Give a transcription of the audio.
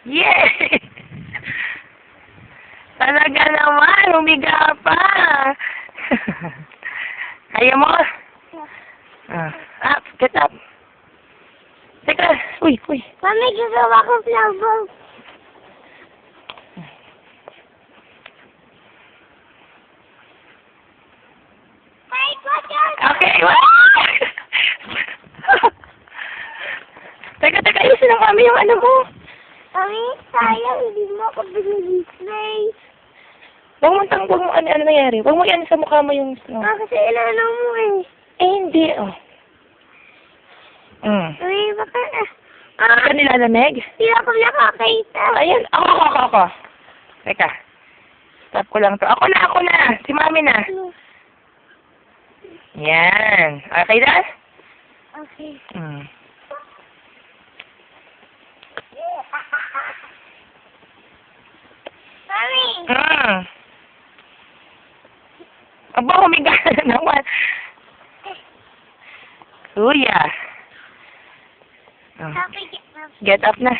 Yay! Talaga naman, humiga pa. Kaya mo? Up, get up. Teka, uy. Mami, gagawa ko flower. Wait, watch out! Okay, Teka, ayusin ng mami yung ano mo. Mami, sayang, hindi mo ako binidisplay. Huwag mo, ano nangyari? Huwag mo yan sa mukha mo yung snow. Kasi inano mo eh. Hindi, oh. Mami, baka Baka nilalamig? hindi ako nakakita. Ayan, ako. Teka. Stop ko lang to. Ako na. Si mami na. Yan. Okay na? Okay. Mami! Aba, humiga na naman. Kuya. Happy Get up na.